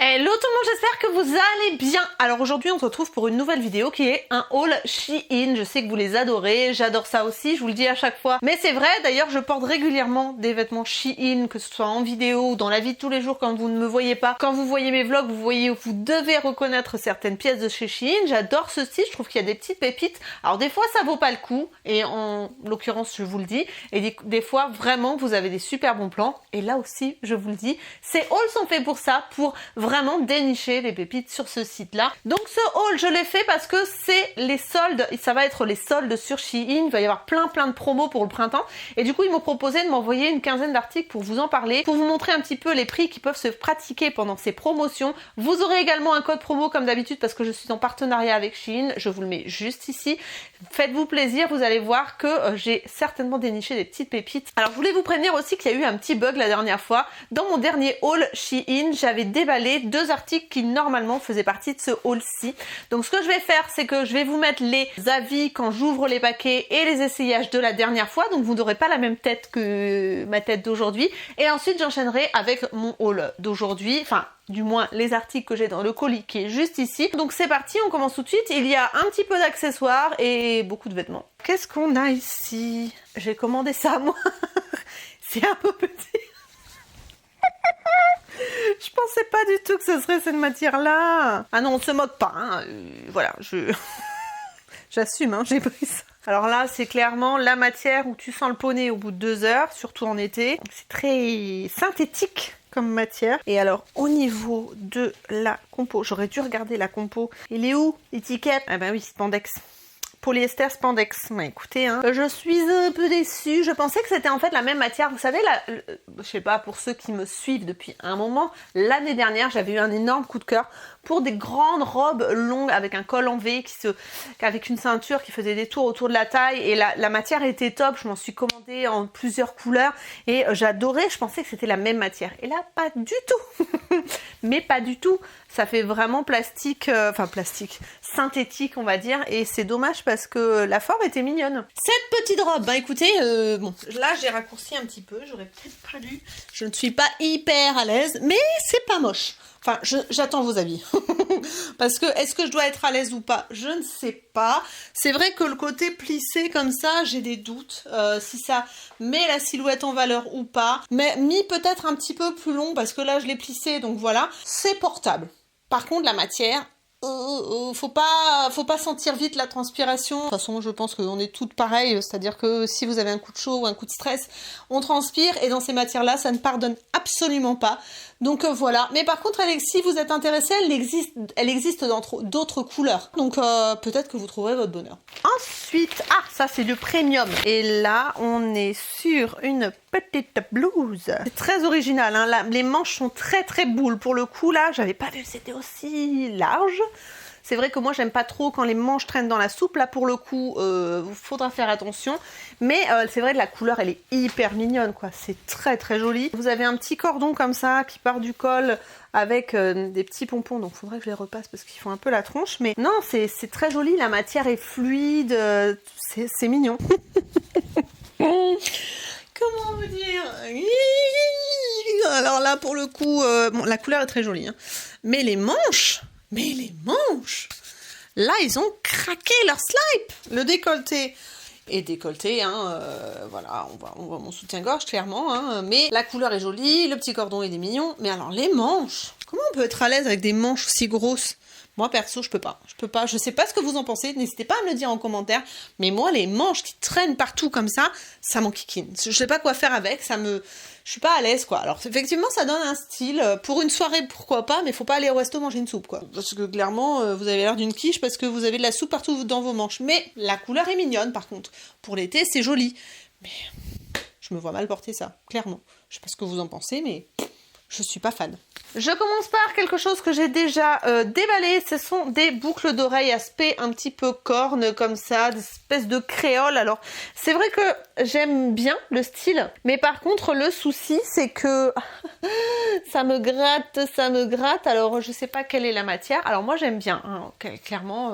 Hello tout le monde, j'espère que vous allez bien. Alors aujourd'hui on se retrouve pour une nouvelle vidéo qui est un haul Shein. Je sais que vous les adorez, j'adore ça aussi, je vous le dis à chaque fois. Mais c'est vrai, d'ailleurs je porte régulièrement des vêtements Shein, que ce soit en vidéo ou dans la vie de tous les jours quand vous ne me voyez pas. Quand vous voyez mes vlogs, vous devez reconnaître certaines pièces de chez Shein. J'adore ce style, je trouve qu'il y a des petites pépites. Alors des fois ça vaut pas le coup, et en l'occurrence je vous le dis. Et des fois vraiment vous avez des super bons plans. Et là aussi je vous le dis, ces hauls sont faits pour ça, pour vraiment dénicher les pépites sur ce site là. Donc ce haul je l'ai fait parce que c'est les soldes, ça va être les soldes sur Shein, il va y avoir plein de promos pour le printemps et du coup ils m'ont proposé de m'envoyer une quinzaine d'articles pour vous en parler, pour vous montrer un petit peu les prix qui peuvent se pratiquer pendant ces promotions. Vous aurez également un code promo comme d'habitude parce que je suis en partenariat avec Shein, je vous le mets juste ici. Faites-vous plaisir, vous allez voir que j'ai certainement déniché des petites pépites. Alors je voulais vous prévenir aussi qu'il y a eu un petit bug la dernière fois. Dans mon dernier haul Shein, j'avais déballé deux articles qui normalement faisaient partie de ce haul-ci. Donc ce que je vais faire, c'est que je vais vous mettre les avis quand j'ouvre les paquets et les essayages de la dernière fois. Donc vous n'aurez pas la même tête que ma tête d'aujourd'hui. Et ensuite j'enchaînerai avec mon haul d'aujourd'hui. Enfin, du moins les articles que j'ai dans le colis qui est juste ici. Donc c'est parti, on commence tout de suite. Il y a un petit peu d'accessoires et beaucoup de vêtements. Qu'est-ce qu'on a ici? J'ai commandé ça moi. C'est un peu petit. Je pensais pas du tout que ce serait cette matière-là. Ah non, on se moque pas. Hein. Voilà, j'assume, hein, j'ai pris ça. Alors là, c'est clairement la matière où tu sens le poney au bout de 2 heures, surtout en été. C'est très synthétique comme matière. Et alors, au niveau de la compo, j'aurais dû regarder la compo. Il est où l'étiquette? Ah ben oui, spandex. Polyester spandex. Bah, écoutez, hein, je suis un peu déçue. Je pensais que c'était en fait la même matière. Vous savez, je sais pas, pour ceux qui me suivent depuis un moment, l'année dernière, j'avais eu un énorme coup de cœur pour des grandes robes longues avec un col en V, avec une ceinture qui faisait des tours autour de la taille. Et la matière était top. Je m'en suis commandée en plusieurs couleurs et j'adorais. Je pensais que c'était la même matière. Et là, pas du tout. Mais pas du tout. Ça fait vraiment plastique, plastique, synthétique on va dire, et c'est dommage parce que la forme était mignonne. Cette petite robe, bah écoutez, bon, là j'ai raccourci un petit peu, j'aurais peut-être pas dû, je ne suis pas hyper à l'aise, mais c'est pas moche. Enfin, j'attends vos avis. Parce que, est-ce que je dois être à l'aise ou pas? Je ne sais pas. C'est vrai que le côté plissé comme ça, j'ai des doutes. Si ça met la silhouette en valeur ou pas. Mais mis peut-être un petit peu plus long, parce que là, je l'ai plissé, donc voilà. C'est portable. Par contre, la matière... faut pas sentir vite la transpiration. De toute façon, je pense qu'on est toutes pareilles, c'est-à-dire que si vous avez un coup de chaud ou un coup de stress, on transpire et dans ces matières-là, ça ne pardonne absolument pas. Donc voilà. Mais par contre, si vous êtes intéressé, elle existe dans d'autres couleurs. Donc peut-être que vous trouverez votre bonheur. Ensuite, ça c'est du premium. Et là, on est sur une petite blouse. C'est très original, hein. Là, les manches sont très boules. Pour le coup, là, j'avais pas vu que c'était aussi large. C'est vrai que moi j'aime pas trop quand les manches traînent dans la soupe. Là pour le coup, faudra faire attention. Mais c'est vrai que la couleur elle est hyper mignonne quoi. C'est très joli. Vous avez un petit cordon comme ça qui part du col avec des petits pompons. Donc faudrait que je les repasse parce qu'ils font un peu la tronche. Mais non, c'est très joli. La matière est fluide. C'est mignon. Comment vous dire? Alors là pour le coup, bon, la couleur est très jolie. Hein. Mais les manches, là ils ont craqué leur slip. Le décolleté est décolleté, hein, voilà, on voit mon soutien-gorge clairement, hein, mais la couleur est jolie, le petit cordon il est mignon, mais alors les manches, comment on peut être à l'aise avec des manches aussi grosses? Moi perso je peux pas, je sais pas ce que vous en pensez, n'hésitez pas à me le dire en commentaire, mais moi les manches qui traînent partout comme ça m'enquiquine, je sais pas quoi faire avec, je suis pas à l'aise quoi. Alors effectivement ça donne un style, pour une soirée pourquoi pas, mais faut pas aller au resto manger une soupe quoi, parce que clairement vous avez l'air d'une quiche parce que vous avez de la soupe partout dans vos manches, mais la couleur est mignonne par contre, pour l'été c'est joli, mais je me vois mal porter ça, clairement, je sais pas ce que vous en pensez, mais je suis pas fan. Je commence par quelque chose que j'ai déjà déballé, ce sont des boucles d'oreilles aspect un petit peu corne comme ça, des espèces de créoles. Alors c'est vrai que j'aime bien le style, mais par contre le souci c'est que ça me gratte, alors je sais pas quelle est la matière. Alors moi j'aime bien, hein, clairement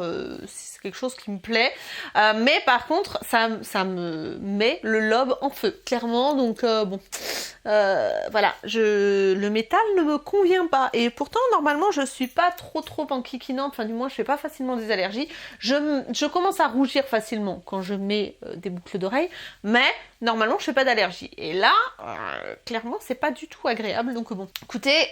c'est quelque chose qui me plaît. Mais par contre, ça me met le lobe en feu, clairement. Donc bon, voilà, le métal ne me convient pas. Et pourtant, normalement, je suis pas trop enquiquinante. Enfin, du moins, je fais pas facilement des allergies. Je commence à rougir facilement quand je mets des boucles d'oreilles. Mais normalement, je fais pas d'allergie. Et là, clairement, c'est pas du tout agréable. Donc bon, écoutez,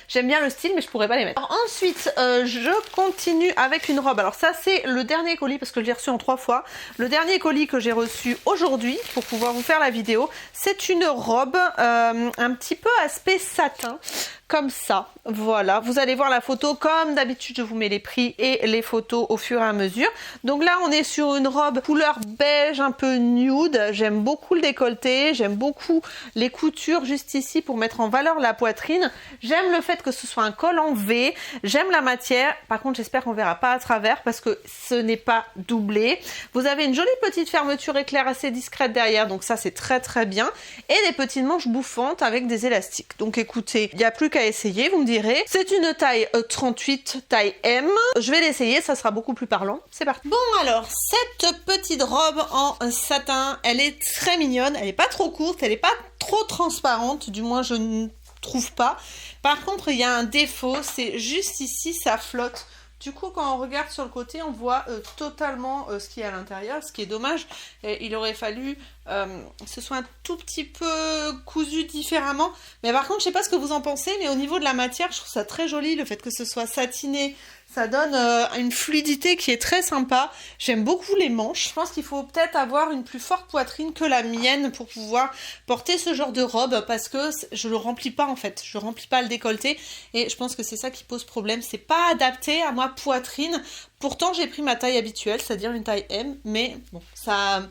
j'aime bien le style, mais je pourrais pas les mettre. Alors, ensuite, je continue avec une robe. Alors ça, c'est le dernier colis parce que je l'ai reçu en 3 fois. Le dernier colis que j'ai reçu aujourd'hui pour pouvoir vous faire la vidéo, c'est une robe un petit peu aspect satin. Comme ça, voilà, vous allez voir la photo, comme d'habitude je vous mets les prix et les photos au fur et à mesure. Donc là on est sur une robe couleur beige un peu nude, j'aime beaucoup le décolleté, j'aime beaucoup les coutures juste ici pour mettre en valeur la poitrine, j'aime le fait que ce soit un col en V, j'aime la matière, par contre j'espère qu'on verra pas à travers parce que ce n'est pas doublé. Vous avez une jolie petite fermeture éclair assez discrète derrière, donc ça c'est très bien, et des petites manches bouffantes avec des élastiques. Donc écoutez, il n'y a plus qu'à essayer, vous me direz. C'est une taille 38, taille M. Je vais l'essayer, ça sera beaucoup plus parlant. C'est parti. Bon alors, cette petite robe en satin, elle est très mignonne. Elle n'est pas trop courte, elle n'est pas trop transparente, du moins je ne trouve pas. Par contre, il y a un défaut, c'est juste ici, ça flotte. Du coup, quand on regarde sur le côté, on voit totalement ce qu'il y a à l'intérieur, ce qui est dommage. Il aurait fallu que ce soit un tout petit peu cousu différemment. Mais par contre, je sais pas ce que vous en pensez, mais au niveau de la matière, je trouve ça très joli, le fait que ce soit satiné. Ça donne une fluidité qui est très sympa. J'aime beaucoup les manches. Je pense qu'il faut peut-être avoir une plus forte poitrine que la mienne pour pouvoir porter ce genre de robe parce que je le remplis pas en fait. Je remplis pas le décolleté et je pense que c'est ça qui pose problème. C'est pas adapté à ma poitrine. Pourtant, j'ai pris ma taille habituelle, c'est-à-dire une taille M, mais bon, ça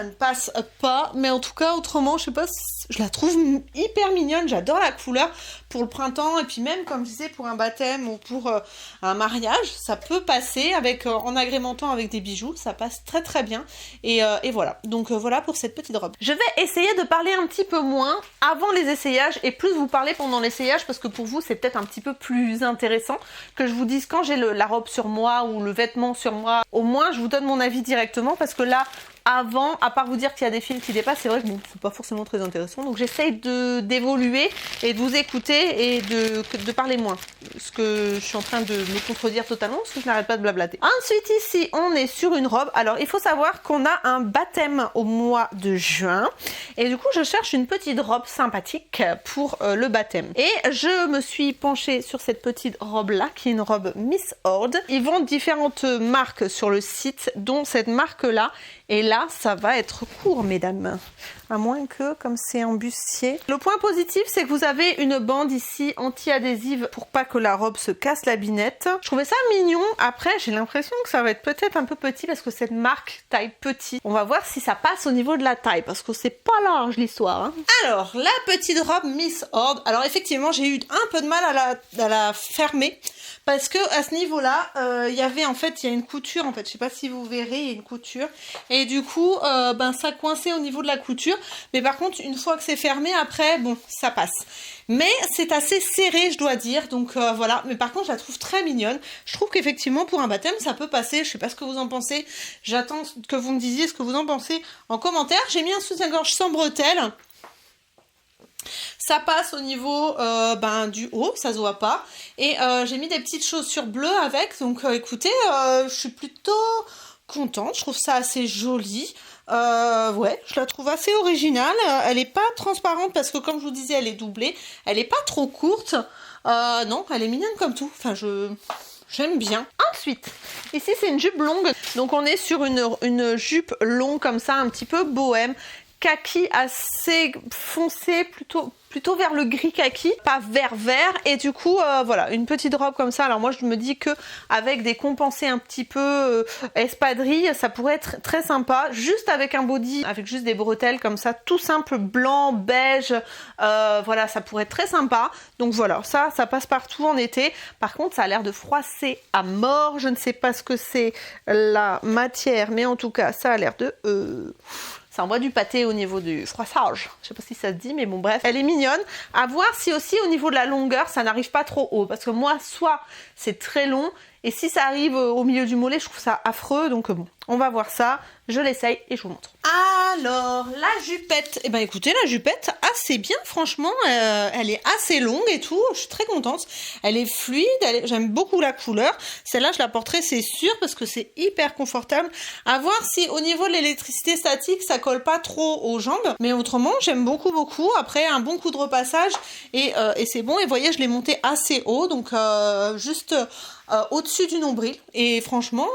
ne passe pas, mais en tout cas autrement je sais pas, je la trouve hyper mignonne, j'adore la couleur pour le printemps et puis même comme je disais pour un baptême ou pour un mariage, ça peut passer avec en agrémentant avec des bijoux, ça passe très bien et voilà, donc voilà pour cette petite robe. Je vais essayer de parler un petit peu moins avant les essayages et plus vous parler pendant l'essayage parce que pour vous c'est peut-être un petit peu plus intéressant que je vous dise quand j'ai la robe sur moi ou le vêtement sur moi, au moins je vous donne mon avis directement parce que là avant, à part vous dire qu'il y a des fils qui dépassent, c'est vrai que bon, c'est pas forcément très intéressant. Donc j'essaye d'évoluer et de vous écouter et de parler moins. Ce que je suis en train de me contredire totalement parce que je n'arrête pas de blablater. Ensuite ici, on est sur une robe. Alors il faut savoir qu'on a un baptême au mois de juin. Et du coup, je cherche une petite robe sympathique pour le baptême. Et je me suis penchée sur cette petite robe-là, qui est une robe Miss Horde. Ils vendent différentes marques sur le site, dont cette marque-là. Et là, ça va être court, mesdames. À moins que, comme c'est en bustier. Le point positif, c'est que vous avez une bande ici anti-adhésive pour pas que la robe se casse la binette. Je trouvais ça mignon. Après, j'ai l'impression que ça va être peut-être un peu petit parce que cette marque taille petit. On va voir si ça passe au niveau de la taille parce que c'est pas large l'histoire. Hein. Alors, la petite robe Miss Horde. Alors effectivement, j'ai eu un peu de mal à la fermer. Parce que à ce niveau-là, il y a une couture en fait. Je sais pas si vous verrez, il y a une couture. Et du coup, ça coinçait au niveau de la couture. Mais par contre, une fois que c'est fermé, après, bon, ça passe. Mais c'est assez serré, je dois dire. Donc voilà. Mais par contre, je la trouve très mignonne. Je trouve qu'effectivement, pour un baptême, ça peut passer. Je sais pas ce que vous en pensez. J'attends que vous me disiez ce que vous en pensez en commentaire. J'ai mis un soutien-gorge sans bretelles. Ça passe au niveau du haut, ça se voit pas. Et j'ai mis des petites chaussures bleues avec. Donc écoutez, je suis plutôt contente. Je trouve ça assez joli. Ouais, je la trouve assez originale. Elle est pas transparente parce que comme je vous disais, elle est doublée. Elle est pas trop courte. Non, elle est mignonne comme tout. Enfin, j'aime bien. Ensuite, ici c'est une jupe longue. Donc on est sur une jupe longue comme ça, un petit peu bohème. Kaki assez foncé, plutôt vers le gris kaki, pas vert, et du coup voilà, une petite robe comme ça. Alors moi je me dis que avec des compensés un petit peu espadrilles, ça pourrait être très sympa, juste avec un body, avec juste des bretelles comme ça, tout simple, blanc, beige, voilà, ça pourrait être très sympa. Donc voilà, ça passe partout en été. Par contre ça a l'air de froisser à mort, je ne sais pas ce que c'est la matière, mais en tout cas ça a l'air de... Ça envoie du pâté au niveau du froissage. Je sais pas si ça se dit, mais bon bref. Elle est mignonne. À voir si aussi au niveau de la longueur, ça n'arrive pas trop haut. Parce que moi, soit c'est très long Et si ça arrive au milieu du mollet, je trouve ça affreux. Donc bon, on va voir ça. Je l'essaye et je vous montre. Alors, la jupette. Eh ben écoutez, la jupette, assez bien, franchement. Elle est assez longue et tout. Je suis très contente. Elle est fluide. J'aime beaucoup la couleur. Celle-là, je la porterai, c'est sûr, parce que c'est hyper confortable. À voir si au niveau de l'électricité statique, ça colle pas trop aux jambes. Mais autrement, j'aime beaucoup, beaucoup. Après, un bon coup de repassage et c'est bon. Et vous voyez, je l'ai monté assez haut. Donc, juste au-dessus du nombril. Et franchement,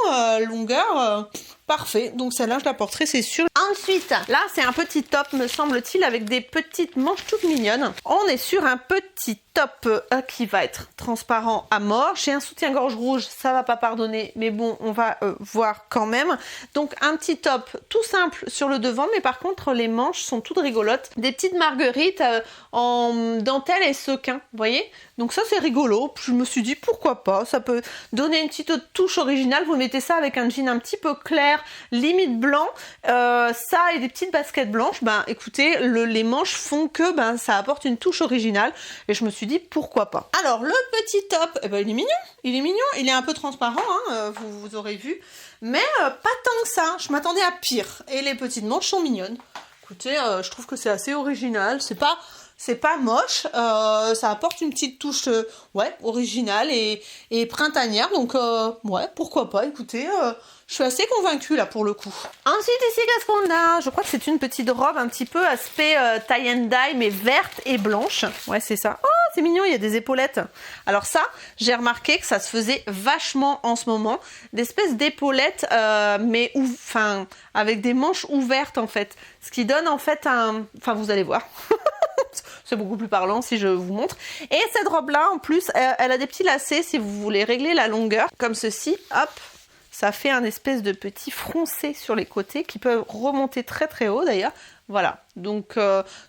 longueur... parfait, donc celle-là je la porterai, c'est sûr. Ensuite, là c'est un petit top me semble-t-il avec des petites manches toutes mignonnes. On est sur un petit top qui va être transparent à mort. J'ai un soutien-gorge rouge, ça va pas pardonner, mais bon, on va voir quand même. Donc un petit top tout simple sur le devant, mais par contre les manches sont toutes rigolotes. Des petites marguerites en dentelle et sequin, vous voyez? Donc ça c'est rigolo, je me suis dit pourquoi pas, ça peut donner une petite touche originale. Vous mettez ça avec un jean un petit peu clair, limite blanc, ça et des petites baskets blanches, ben écoutez, les manches font que ben ça apporte une touche originale et je me suis dit pourquoi pas. Alors le petit top, eh ben il est mignon, il est un peu transparent, hein, vous aurez vu, mais pas tant que ça, je m'attendais à pire. Et les petites manches sont mignonnes. Écoutez, je trouve que c'est assez original, c'est pas moche, ça apporte une petite touche ouais, originale et printanière, donc ouais, pourquoi pas, écoutez, je suis assez convaincue là pour le coup. Ensuite ici, qu'est-ce qu'on a? Je crois que c'est une petite robe un petit peu aspect tie and dye, mais verte et blanche. Ouais, c'est ça. Oh, c'est mignon, il y a des épaulettes. Alors ça, j'ai remarqué que ça se faisait vachement en ce moment, d'espèces d'épaulettes, mais enfin, avec des manches ouvertes en fait. Ce qui donne en fait un... Enfin, vous allez voir. C'est beaucoup plus parlant si je vous montre. Et cette robe-là, en plus, elle a des petits lacets si vous voulez régler la longueur. Comme ceci, hop, ça fait un espèce de petit froncé sur les côtés qui peuvent remonter très très haut d'ailleurs. Voilà, donc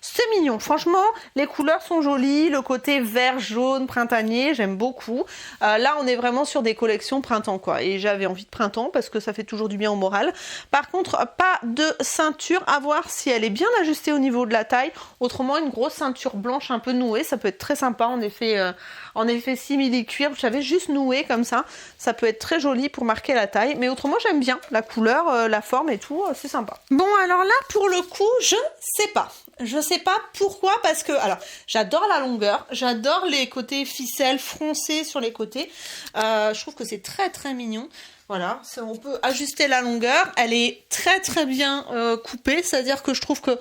c'est mignon. Franchement, les couleurs sont jolies. Le côté vert, jaune, printanier, j'aime beaucoup. Là, on est vraiment sur des collections printemps, quoi. Et j'avais envie de printemps parce que ça fait toujours du bien au moral. Par contre, pas de ceinture. À voir si elle est bien ajustée au niveau de la taille. Autrement, une grosse ceinture blanche un peu nouée, ça peut être très sympa. En effet simili-cuir, vous savez, juste noué comme ça. Ça peut être très joli pour marquer la taille. Mais autrement, j'aime bien la couleur, la forme et tout. C'est sympa. Bon, alors là, pour le coup, je sais pas pourquoi, parce que, alors, j'adore la longueur, j'adore les côtés ficelles froncés sur les côtés, je trouve que c'est très très mignon. Voilà, on peut ajuster la longueur, elle est très très bien coupée, c'est-à-dire que je trouve que,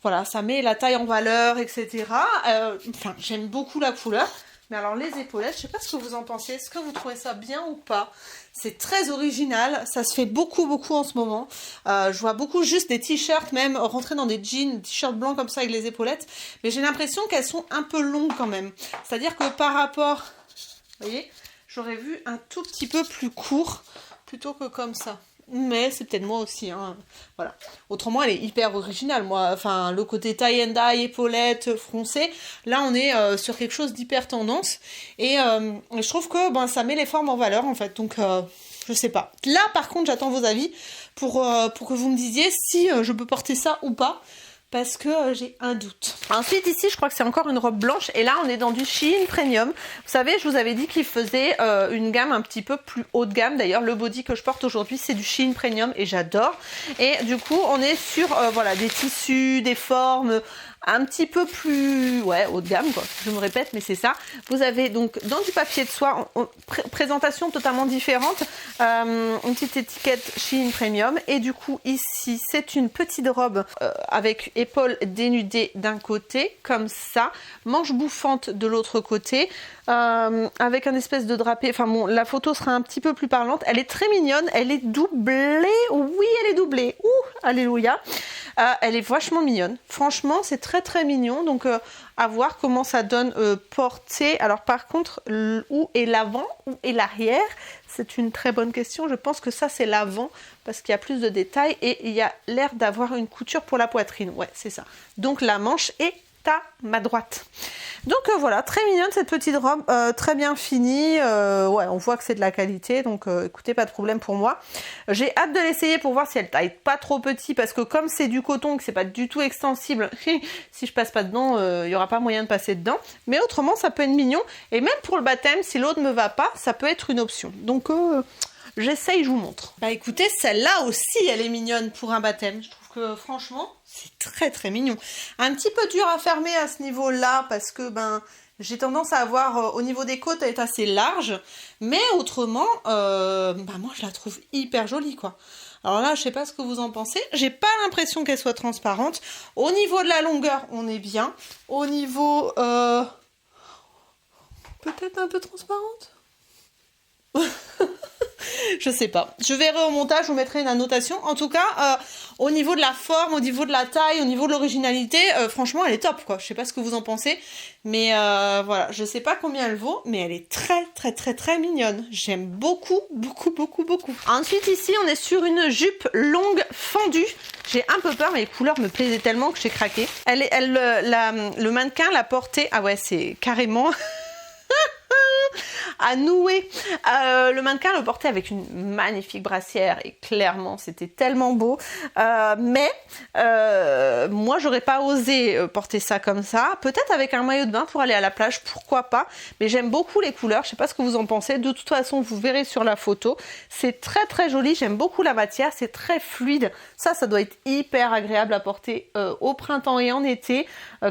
voilà, ça met la taille en valeur, etc. Enfin, j'aime beaucoup la couleur. Mais alors les épaulettes, je sais pas ce que vous en pensez, est-ce que vous trouvez ça bien ou pas? C'est très original, ça se fait beaucoup en ce moment. Je vois beaucoup juste des t-shirts même rentrer dans des jeans, des t-shirts blancs comme ça avec les épaulettes. Mais j'ai l'impression qu'elles sont un peu longues quand même. C'est-à-dire que par rapport, vous voyez, j'aurais vu un tout petit peu plus court plutôt que comme ça. Mais c'est peut-être moi aussi, hein. Voilà. Autrement, elle est hyper originale, moi. Enfin, le côté tie and dye, épaulette, froncé. Là, on est sur quelque chose d'hyper tendance. Et je trouve que ben, ça met les formes en valeur, en fait. Donc, je sais pas. Là, par contre, j'attends vos avis pour que vous me disiez si je peux porter ça ou pas. Parce que j'ai un doute. Ensuite ici je crois que c'est encore une robe blanche et là on est dans du Shein Premium. Vous savez, je vous avais dit qu'il faisait une gamme un petit peu plus haut de gamme. D'ailleurs le body que je porte aujourd'hui c'est du Shein Premium et j'adore. Et du coup on est sur voilà, des tissus, des formes un petit peu plus haut de gamme quoi. Je me répète mais c'est ça. Vous avez donc dans du papier de soie, présentation totalement différente, une petite étiquette Shein Premium et du coup ici c'est une petite robe avec épaules dénudées d'un côté comme ça, manche bouffante de l'autre côté, avec un espèce de drapé. Enfin bon, la photo sera un petit peu plus parlante. Elle est très mignonne, elle est doublée. Oui, elle est doublée. Ouh, alléluia. Elle est vachement mignonne. Franchement, c'est très très mignon. Donc à voir comment ça donne portée. Alors par contre, où est l'avant, où est l'arrière? C'est une très bonne question. Je pense que ça c'est l'avant parce qu'il y a plus de détails et il y a l'air d'avoir une couture pour la poitrine. Ouais, c'est ça. Donc la manche est à ma droite. Donc voilà, très mignonne cette petite robe, très bien finie, ouais, on voit que c'est de la qualité, donc écoutez, pas de problème pour moi. J'ai hâte de l'essayer pour voir si elle taille pas trop petit, parce que comme c'est du coton, que c'est pas du tout extensible, si je passe pas dedans, il y aura pas moyen de passer dedans, mais autrement ça peut être mignon, et même pour le baptême, si l'autre me va pas, ça peut être une option. Donc j'essaye, je vous montre. Bah écoutez, celle-là aussi, elle est mignonne pour un baptême. Je trouve que franchement, c'est très très mignon. Un petit peu dur à fermer à ce niveau-là parce que ben j'ai tendance à avoir au niveau des côtes à être assez large, mais autrement, moi je la trouve hyper jolie quoi. Alors là, je sais pas ce que vous en pensez. J'ai pas l'impression qu'elle soit transparente. Au niveau de la longueur, on est bien. Au niveau peut-être un peu transparente. Je sais pas. Je verrai au montage, je vous mettrai une annotation. En tout cas, au niveau de la forme, au niveau de la taille, au niveau de l'originalité, franchement, elle est top, quoi. Je sais pas ce que vous en pensez, mais voilà. Je sais pas combien elle vaut, mais elle est très, très, très, très mignonne. J'aime beaucoup, beaucoup, beaucoup, beaucoup. Ensuite, ici, on est sur une jupe longue fendue. J'ai un peu peur, mais les couleurs me plaisaient tellement que j'ai craqué. Le mannequin l'a portée. Ah ouais, c'est carrément... à nouer. Le mannequin le portait avec une magnifique brassière et clairement c'était tellement beau. Mais moi j'aurais pas osé porter ça comme ça. Peut-être avec un maillot de bain pour aller à la plage, pourquoi pas. Mais j'aime beaucoup les couleurs. Je sais pas ce que vous en pensez. De toute façon vous verrez sur la photo. C'est très très joli. J'aime beaucoup la matière. C'est très fluide. Ça doit être hyper agréable à porter au printemps et en été.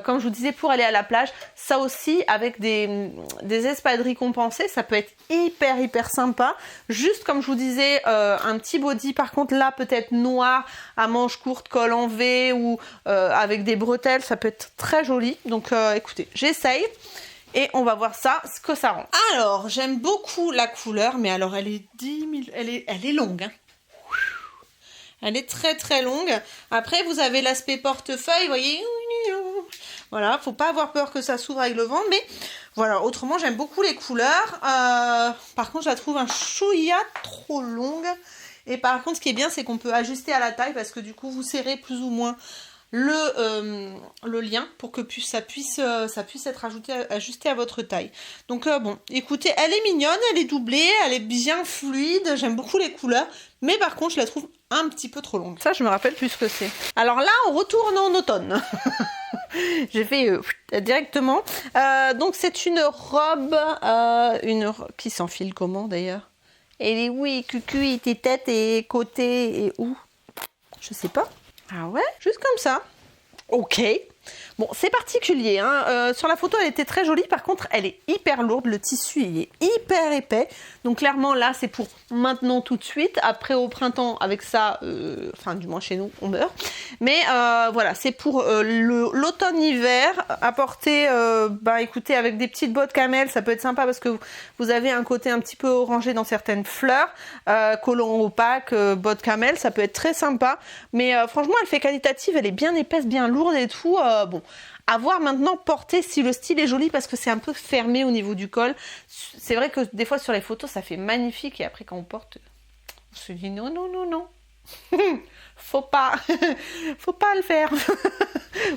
Comme je vous disais pour aller à la plage. Ça aussi avec des espadrilles compensées. Ça peut être hyper sympa. Juste comme je vous disais, un petit body par contre là peut-être noir à manches courtes, col en V ou avec des bretelles, ça peut être très joli. Donc écoutez, j'essaye et on va voir ça, ce que ça rend. Alors j'aime beaucoup la couleur, mais alors elle est 10 000, elle est longue. Hein. Elle est très très longue. Après vous avez l'aspect portefeuille, vous voyez. Voilà, faut pas avoir peur que ça s'ouvre avec le vent, mais voilà, autrement j'aime beaucoup les couleurs. Par contre je la trouve un chouïa trop longue. Et par contre ce qui est bien c'est qu'on peut ajuster à la taille parce que du coup vous serrez plus ou moins le lien pour que ça puisse être ajusté à votre taille. Donc bon, écoutez, elle est mignonne, elle est doublée, elle est bien fluide, j'aime beaucoup les couleurs, mais par contre je la trouve un petit peu trop longue. Ça je me rappelle plus ce que c'est. Alors là on retourne en automne. J'ai fait directement. Donc c'est une robe qui s'enfile comment d'ailleurs? Elle est oui, cucu, tes têtes et côté et où? Je sais pas. Ah ouais, juste comme ça. Ok. Bon, c'est particulier. Hein. Sur la photo, elle était très jolie. Par contre, elle est hyper lourde. Le tissu, il est hyper épais. Donc, clairement, là, c'est pour maintenant tout de suite. Après, au printemps, avec ça, enfin, du moins chez nous, on meurt. Mais voilà, c'est pour l'automne-hiver. À porter, écoutez, avec des petites bottes camel, ça peut être sympa parce que vous avez un côté un petit peu orangé dans certaines fleurs. Collant opaque, bottes camel, ça peut être très sympa. Mais franchement, elle fait qualitative. Elle est bien épaisse, bien lourde et tout. Bon, à voir maintenant porter si le style est joli parce que c'est un peu fermé au niveau du col. C'est vrai que des fois sur les photos ça fait magnifique et après quand on porte, on se dit non. Faut pas le faire.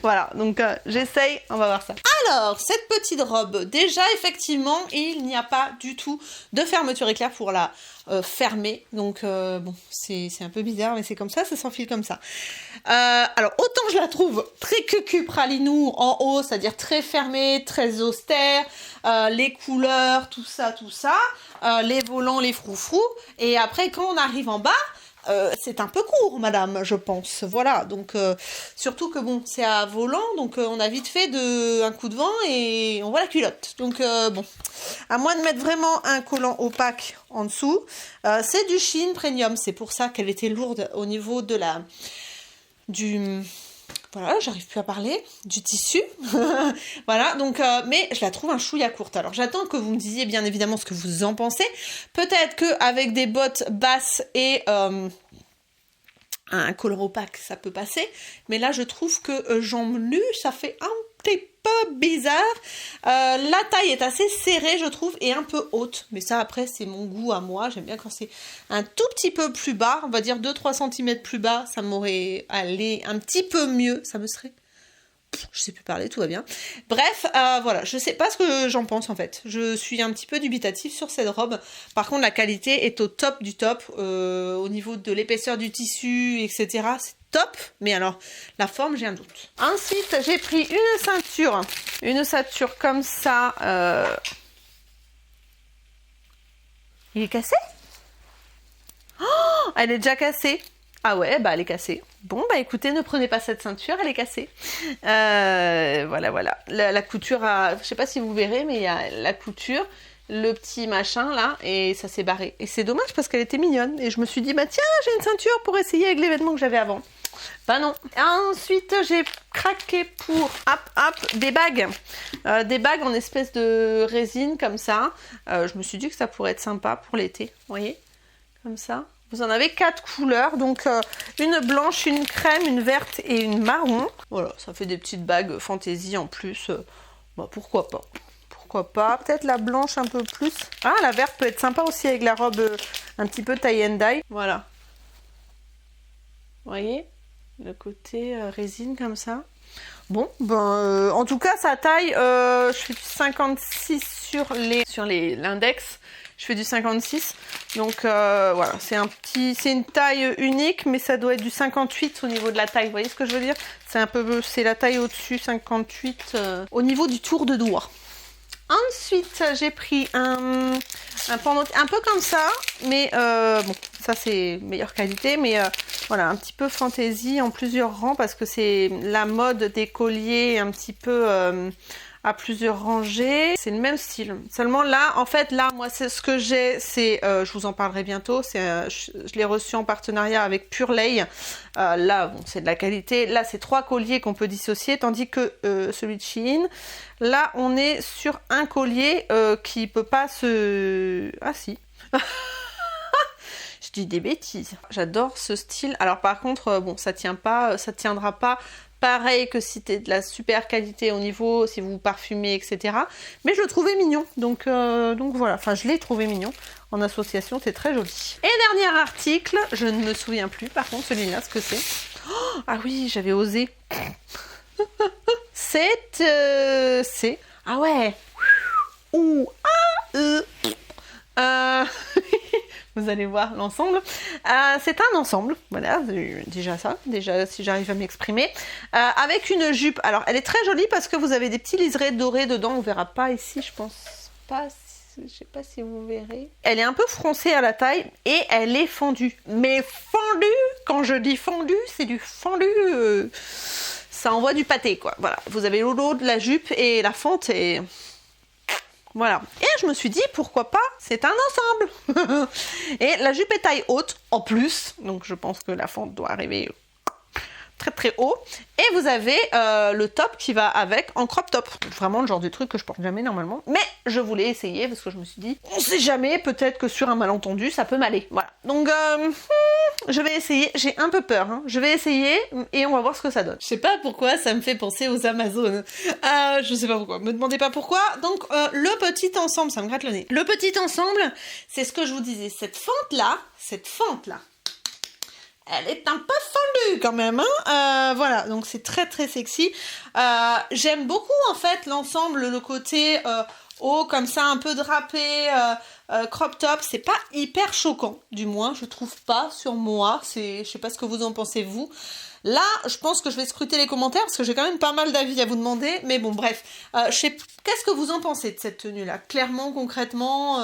Voilà, donc j'essaye, on va voir ça. Alors, cette petite robe, déjà effectivement, il n'y a pas du tout de fermeture éclair pour la fermer. Donc bon, c'est un peu bizarre, mais c'est comme ça s'enfile comme ça. Alors, autant je la trouve très cucu pralinou en haut, c'est-à-dire très fermée, très austère, les couleurs, tout ça, les volants, les froufrous. Et après, quand on arrive en bas, c'est un peu court, madame, je pense. Voilà, donc surtout que bon, c'est à volant, donc on a vite fait un coup de vent et on voit la culotte. Donc bon, à moins de mettre vraiment un collant opaque en dessous. C'est du Shein Premium, c'est pour ça qu'elle était lourde au niveau de voilà, j'arrive plus à parler, du tissu. Voilà, donc, mais je la trouve un chouïa courte. Alors, j'attends que vous me disiez bien évidemment ce que vous en pensez. Peut-être qu'avec des bottes basses et un collant opaque, ça peut passer. Mais là, je trouve que jambes nues, ça fait un petit peu bizarre. La taille est assez serrée, je trouve, et un peu haute. Mais ça, après, c'est mon goût à moi. J'aime bien quand c'est un tout petit peu plus bas. On va dire 2-3 cm plus bas. Ça m'aurait allé un petit peu mieux. Ça me serait Je sais plus parler, tout va bien. Bref, voilà, je sais pas ce que j'en pense en fait. Je suis un petit peu dubitative sur cette robe. Par contre, la qualité est au top du top. Au niveau de l'épaisseur du tissu, etc. C'est top. Mais alors, la forme, j'ai un doute. Ensuite, j'ai pris une ceinture. Une ceinture comme ça. Il est cassé? Oh, elle est déjà cassée. Ah ouais, bah elle est cassée. Bon, bah écoutez, ne prenez pas cette ceinture, elle est cassée. Voilà. La couture a... Je sais pas si vous verrez, mais il y a la couture, le petit machin là, et ça s'est barré. Et c'est dommage parce qu'elle était mignonne. Et je me suis dit, bah tiens, j'ai une ceinture pour essayer avec les vêtements que j'avais avant. Bah non. Ensuite, j'ai craqué pour des bagues. Des bagues en espèce de résine comme ça. Je me suis dit que ça pourrait être sympa pour l'été, vous voyez, comme ça. Vous en avez 4 couleurs, donc une blanche, une crème, une verte et une marron. Voilà, ça fait des petites bagues fantaisie en plus. Bah pourquoi pas. Pourquoi pas. Peut-être la blanche un peu plus. Ah, la verte peut être sympa aussi avec la robe un petit peu tie and dye. Voilà. Vous voyez, le côté résine comme ça. Bon, ben, en tout cas, sa taille, je fais du 56 sur l'index. Je fais du 56, donc voilà, c'est une taille unique, mais ça doit être du 58 au niveau de la taille, vous voyez ce que je veux dire? C'est la taille au-dessus, 58, au niveau du tour de doigt. Ensuite, j'ai pris un pendentif, un peu comme ça, mais bon, ça c'est meilleure qualité, mais voilà, un petit peu fantaisie en plusieurs rangs, parce que c'est la mode des colliers un petit peu... à plusieurs rangées, c'est le même style. Seulement là, en fait, là, moi, c'est ce que j'ai, c'est, je vous en parlerai bientôt, je l'ai reçu en partenariat avec Purley. Là, bon, c'est de la qualité. Là, c'est 3 colliers qu'on peut dissocier, tandis que celui de Shein, là, on est sur un collier qui peut pas se... Ah si. Je dis des bêtises. J'adore ce style. Alors par contre, bon, ça tiendra pas pareil que si t'es de la super qualité au niveau, si vous parfumez, etc. Mais je le trouvais mignon, donc voilà. Enfin, je l'ai trouvé mignon. En association, c'est très joli. Et dernier article, je ne me souviens plus, par contre, celui-là, ce que c'est. Oh, ah oui, j'avais osé. C'est... Ah ouais. Ouh, vous allez voir l'ensemble. C'est un ensemble, voilà, déjà ça, déjà si j'arrive à m'exprimer. Avec une jupe, alors elle est très jolie parce que vous avez des petits liserés dorés dedans, on verra pas ici, je pense pas, je sais pas si vous verrez. Elle est un peu froncée à la taille et elle est fendue. Mais fendue, quand je dis fendue, c'est du fendu, ça envoie du pâté quoi. Voilà, vous avez le lot de la jupe et la fente et... Voilà. Et je me suis dit, pourquoi pas, c'est un ensemble. Et la jupe est taille haute, en plus. Donc je pense que la fente doit arriver très très haut. Et vous avez le top qui va avec en crop top. Vraiment le genre de truc que je porte jamais normalement. Mais je voulais essayer parce que je me suis dit, on sait jamais, peut-être que sur un malentendu, ça peut m'aller. Voilà. Donc je vais essayer. J'ai un peu peur. Hein. Je vais essayer et on va voir ce que ça donne. Je sais pas pourquoi ça me fait penser aux Amazones. Je sais pas pourquoi. Me demandez pas pourquoi. Donc le petit ensemble, ça me gratte le nez. Le petit ensemble, c'est ce que je vous disais. Cette fente là, elle est un peu fendue quand même, hein. Voilà, donc c'est très très sexy. J'aime beaucoup en fait l'ensemble, le côté haut comme ça, un peu drapé, crop top. C'est pas hyper choquant, du moins je trouve pas sur moi. Je sais pas ce que vous en pensez vous. Là, je pense que je vais scruter les commentaires parce que j'ai quand même pas mal d'avis à vous demander. Mais bon, bref. Qu'est-ce que vous en pensez de cette tenue-là? Clairement, concrètement,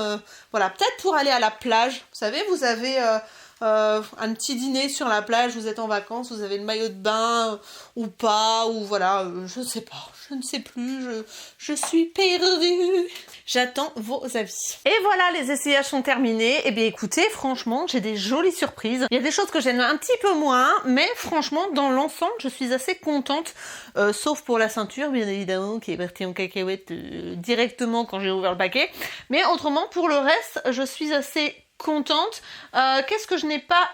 voilà. Peut-être pour aller à la plage. Vous savez, vous avez un petit dîner sur la plage, vous êtes en vacances, vous avez le maillot de bain ou pas, ou voilà, je sais pas. Je ne sais plus, je suis perdue. J'attends vos avis. Et voilà, les essayages sont terminés. Et bien écoutez, franchement, j'ai des jolies surprises. Il y a des choses que j'aime un petit peu moins, mais franchement, dans l'ensemble, je suis assez contente. Sauf pour la ceinture, bien évidemment, qui est partie en cacahuète directement quand j'ai ouvert le paquet. Mais autrement, pour le reste, je suis assez contente. Qu'est-ce que je n'ai pas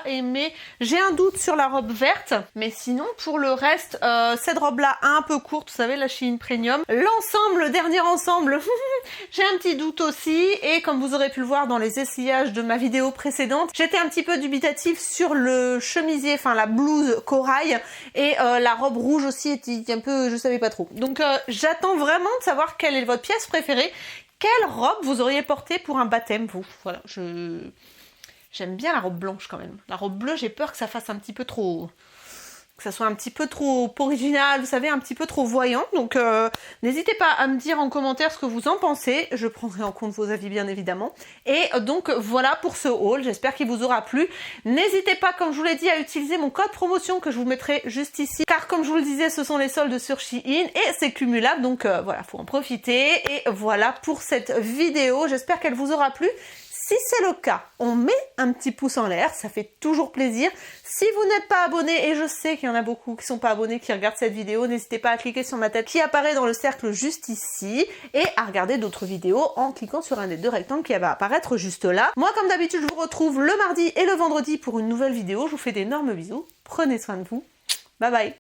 aimé? J'ai un doute sur la robe verte, mais sinon pour le reste, cette robe-là un peu courte, vous savez, la Shein Premium. L'ensemble, le dernier ensemble, j'ai un petit doute aussi, et comme vous aurez pu le voir dans les essayages de ma vidéo précédente, j'étais un petit peu dubitative sur le chemisier, enfin la blouse corail, et la robe rouge aussi était un peu, je savais pas trop. Donc j'attends vraiment de savoir quelle est votre pièce préférée. Quelle robe vous auriez portée pour un baptême, vous? Voilà, j'aime bien la robe blanche quand même. La robe bleue, j'ai peur que ça fasse un petit peu trop... que ça soit un petit peu trop original, vous savez, un petit peu trop voyant. Donc n'hésitez pas à me dire en commentaire ce que vous en pensez. Je prendrai en compte vos avis bien évidemment. Et donc voilà pour ce haul, j'espère qu'il vous aura plu. N'hésitez pas, comme je vous l'ai dit, à utiliser mon code promotion que je vous mettrai juste ici. Car comme je vous le disais, ce sont les soldes sur Shein et c'est cumulable. Donc voilà, faut en profiter. Et voilà pour cette vidéo, j'espère qu'elle vous aura plu. Si c'est le cas, on met un petit pouce en l'air, ça fait toujours plaisir. Si vous n'êtes pas abonné, et je sais qu'il y en a beaucoup qui sont pas abonnés, qui regardent cette vidéo, n'hésitez pas à cliquer sur ma tête qui apparaît dans le cercle juste ici, et à regarder d'autres vidéos en cliquant sur un des deux rectangles qui va apparaître juste là. Moi, comme d'habitude, je vous retrouve le mardi et le vendredi pour une nouvelle vidéo. Je vous fais d'énormes bisous, prenez soin de vous, bye bye.